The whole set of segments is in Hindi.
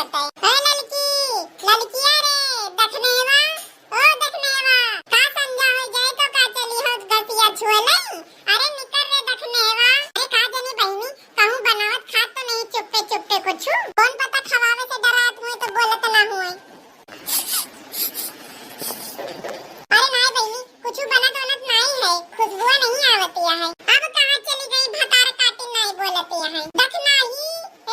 आवत है। ए लड़की लड़किया रे देखनेवा ओ देखनेवा का संजा हो जाए तो का चली हो गसिया छुएले। अरे निकर रे देखनेवा। अरे का जनी बहनी कहूं बनावत खात तो नहीं चुप्पे चुप्पे कुछ कौन पता खवावे से डरात हुई तो बोलत ना हुए। अरे नहीं बहनी कुछ बनत बनत नहीं है खुशबू नहीं आवती है। अब कहां चली गई भतार काटी नहीं बोलती है। देखना ही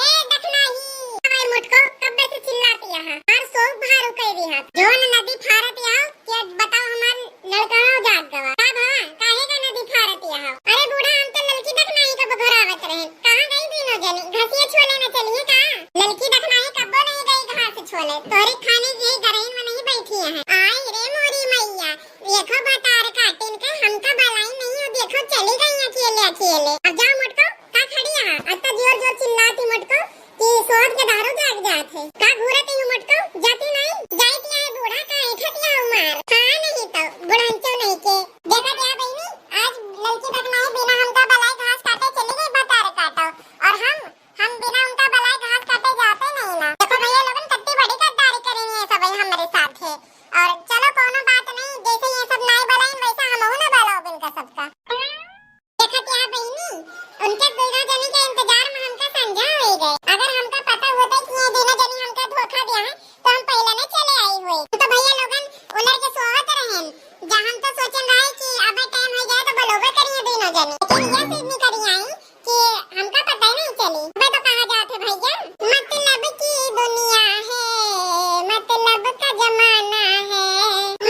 ए देखना ही हमारे मुटको कब से चिल्लाती है। हर सो भारू कह दी है जोन नदी फारत आओ के बताओ हमार लड़का जाग गवा का भवा काहे का नदी फारत आओ। अरे बूढ़ा हम तो लड़की देखना ही कब घर आवत रहे कहां गई तीनों जनी घसिया छोले न चलिए का लड़की देखना ही कब नहीं गई घास छोले तोरी खाने की गरईन में नहीं बैठी है। आई रे मोरी मैया देखो भतार काटिन के हमका भलाई नहीं हो देखो चली गई अकेले अकेले। अब जाओ मुटको का खड़ी है अत्ता जोर जोर चिल्लाती मुटको कि सोच के दारू जाग जाते का घूरती हूं मुटको जाती नहीं जाती है बूढ़ा का ऐठतिया उमर हां नहीं तो बुढ़ांचो नहीं के देखा क्या बहनी आज लड़की देखना है बिना हमका भलाई घास काटे चली गई भतार काटो और हम बिना उनका भलाई घास काटे जाते नहीं ना। देखो भैया लोगन कितनी बड़ी गद्दारी करेंगे ये सब हमारे साथ है और चलो कोनो बात नहीं जैसे ये सब नहीं भलाई वैसा हम हो ना भला इनका सबका। देखा क्या बहनी उनके बिना जनी के इंतजार में हमका समझा हो गए। अगर हमका पता होता कि ये बिना जनी हमका धोखा दिया है तो हम पहले न चले आई हुए तो भैया लोगन उलर के सोवत रहें जहां हम तो सोचन रहे कि अब टाइम हो जाए तो बलोबे करिए बिना जनी लेकिन ये सीधनी करी आई कि हमका पता ही नहीं चली। मैं तो कहां जाते भैया मतलब की दुनिया है मतलब का जमाना है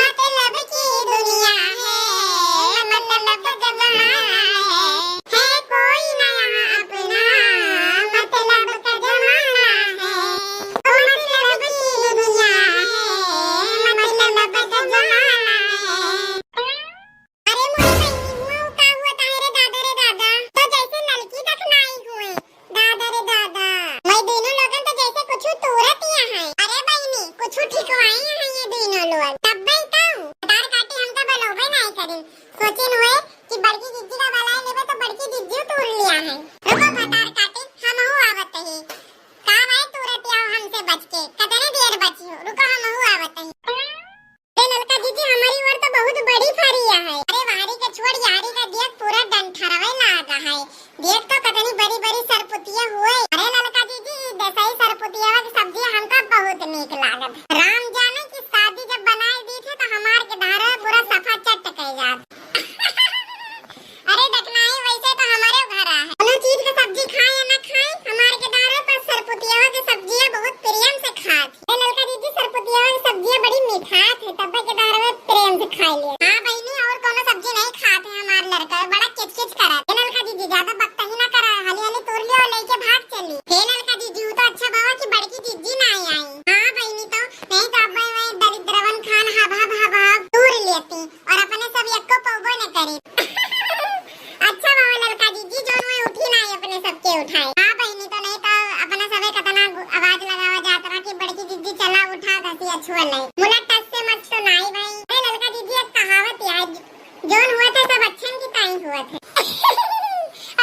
मतलब की दुनिया है मतलब का जमाना है कोई ना यहाँ अपना मतलब का जमाना है मतलब की दुनिया है मतलब का जमाना है। अरे मोरी बहनी का हुआ तारे दादा तो जैसे लड़की देखना आई हुए दादा रे दादा मैं दोनों लोगन तो जैसे कुछ तुरत ही है। अरे बहनी कुछ ठिकवाई है ये दोनों लोग तब भाई तो तार काटी हमका बलोबे नहीं करें सोचेन हुए कि बड़की जिज्जी का भलाई लेबे तो बड़की जिज्जी तोड़ लिया है। रुको भतार काटी हम हो आवत है का भाई तुरत आओ हमसे बच के कितने देर बची हो रुको हम हो आवत है। ए ललका जीजी हमारी ओर तो बहुत बड़ी फरिया है। अरे वारी के छोड़ यारी का देख पूरा डंठरवे लागा है देख तो कितनी बड़ी बड़ी सरपुतिया हुए। अरे ललका जीजी दसई सरपुतिया की सब्जी हमका बहुत नीक लागत राम जाने की शादी जब बनाई दी थी तो हमार के धारा पूरा सफा चट के जात। अरे देखना है वैसे तो हमारे घर है कोनो चीज की सब्जी खाए या ना खाए हमारे के धारा पर सरपुतिया की सब्जियां बहुत प्रेम से खात। ए ललका जीजी सरपुतिया की सब्जियां बड़ी मीठात है तब के धारा में प्रेम से खा लिया। हां बहनी और कोनो सब्जी नहीं खाते हमार लड़का बड़ा किचकिच करत। ए ललका जीजी ज्यादा बकतही ना करा हाली हाली तोड़ लियो लेके भाग चली। हे ललका जीजी तो अच्छा बाबा की बड़की जीजी ना आई। हां बहनी तो नहीं तो अब मैं दरिद्रवन खान हब तोड़ लेती और अपने सब एको पौगो न करी। अच्छा बाबा ललका जीजी जो मैं उठी ना अपने सबके उठाए। हां बहनी तो नहीं तो अपना सबे कतना आवाज लगावा जात रहा कि बड़की जीजी चला उठा घसिया छुअले मुला टस से मत तो नहीं भाई। ए ललका जीजी एक कहावत याद जोन हुआ था सब अच्छन की ताई हुआ थे।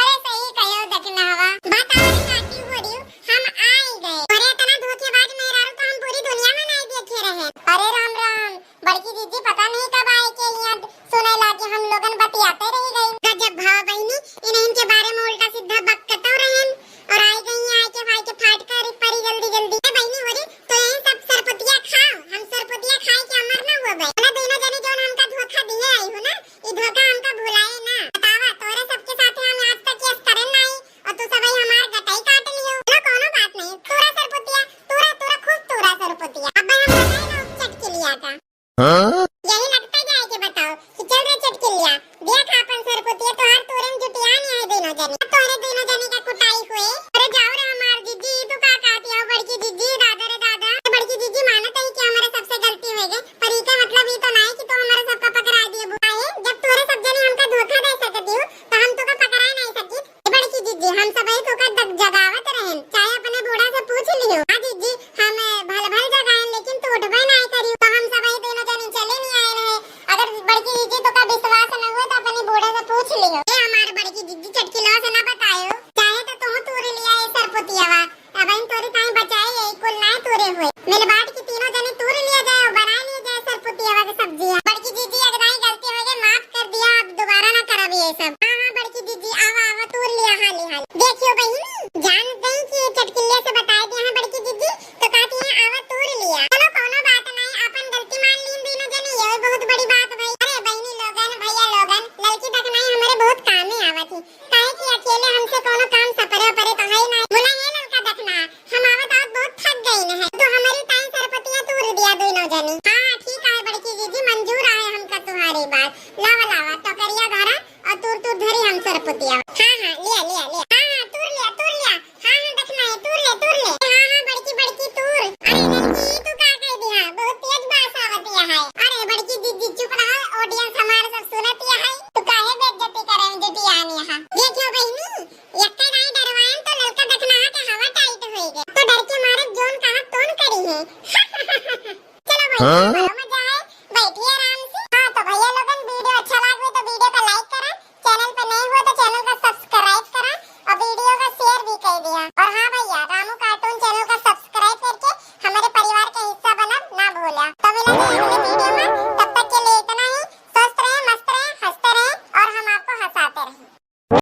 अरे सही कहो देखना हवा बात आवाज काटी हो रही हम आई गए और इतना धोखेबाज मेहरारू तो हम पूरी दुनिया में नहीं देखे रहे। अरे राम राम बड़की जीजी पता नहीं कब आए के यहाँ सुने लागे हम लोगन बतियाते रह गए गजब भाव बहनी इनके बारे में उल्टा सीधा बकतो रहन और आई गई आए के भाई के फाट कर परी जल्दी जल्दी। ए बहनी हो रही तो यही सब सरपतिया खाओ हम सरपतिया खाए के अमर ना हुआ भाई अरे दोनों जने जोन हमका धोखा दिए आई हो ना ये धोखा हमका भुलाए ना बतावा तोरे सबके साथ हम आज तक ये करे नहीं और तू सब हमार गटाई काट लियो ना कोनो बात नहीं तोरा सरपतिया तोरा खूब तोरा सरपतिया अब हम बताए ना चट के लिया था यही लगता जाए के बताओ कि चल रे चट के लिया देख अपन सरपतिया तो हर तोरे में जुटिया नहीं है दोनों जने तोरे दोनों जने का कुटाई हुए। अरे जाओ रे हमार जीजी तू का कहती हो बड़की जीजी दादा रे दादा बड़की जीजी मानत है कि हमारे सबसे गलती हो गई पर इसका मतलब ये तो नहीं कि तू हमारे सबका पकड़ा दिए बुआए जब तोरे सब जने हमका धोखा दे सकती हो तो हम तो का पकड़ा नहीं सकी। बड़की जीजी हम सब ही तो का जगावत रहें चाहे अपने बूढ़ा से पूछ लियो। हां जीजी हम भल जगाएं लेकिन तो उठबे नहीं करी तो हम सब ही दोनों जने चले नहीं आए रहे। अगर बड़की जीजी तो का विश्वास न हुआ तो अपने बूढ़े से पूछ लियो। ए हमारे बड़की जीजी चटकिला से ना बतायो चाहे तो तुम तोड़ लिया ये सरपतियावा अब इन तोरी ताई बचाई कुल ना तोड़ वाली। देखियो बहिनी, जानते हैं कि ये चटकिले से बता दिया है बड़की दीदी, तो कहती है आवा तोड़ लिया। चलो कोनो बात नहीं, अपन गलती मान ली तीनों जनी, ये बहुत बड़ी बात भाई। अरे बहिनी लोगन, भैया लोगन, लड़की तक नहीं हमारे बहुत काम में आवत थी, काहे कि अकेले हमसे कोनो काम सपरे परे तो है नहीं। बोला है लड़का देखना, हम आवत आवत बहुत थक गई है, तो हमारी ताई सरपतियां तोड़ दिया दोनों जनी। हाँ ठीक है बड़की दीदी, मंजूर है हमका तुम्हारी बात। लावा लावा टोकरिया धरा और तूर तूर धरी हम सरपतिया। हाँ हाँ लिया लिया लिया, हाँ हाँ तूर लिया तूर लिया, हाँ हाँ देखना है तूर ले तूर ले, हाँ हाँ बड़की बड़की तूर। अरे लड़की तू का कह दिया, बहुत तेज बात आवतिया है। अरे बड़की दीदी चुप रहा, ऑडियंस हमारे सब सुनतिया है, तू काहे बेइज्जती करे जुटिया नहीं है। देखियो बहिनी, यक्का नहीं डरवाएं तो लड़का देखना है कि हवा टाइट होई गए, तो डर के मारे जोन कहा तोन करी है। चलो भाई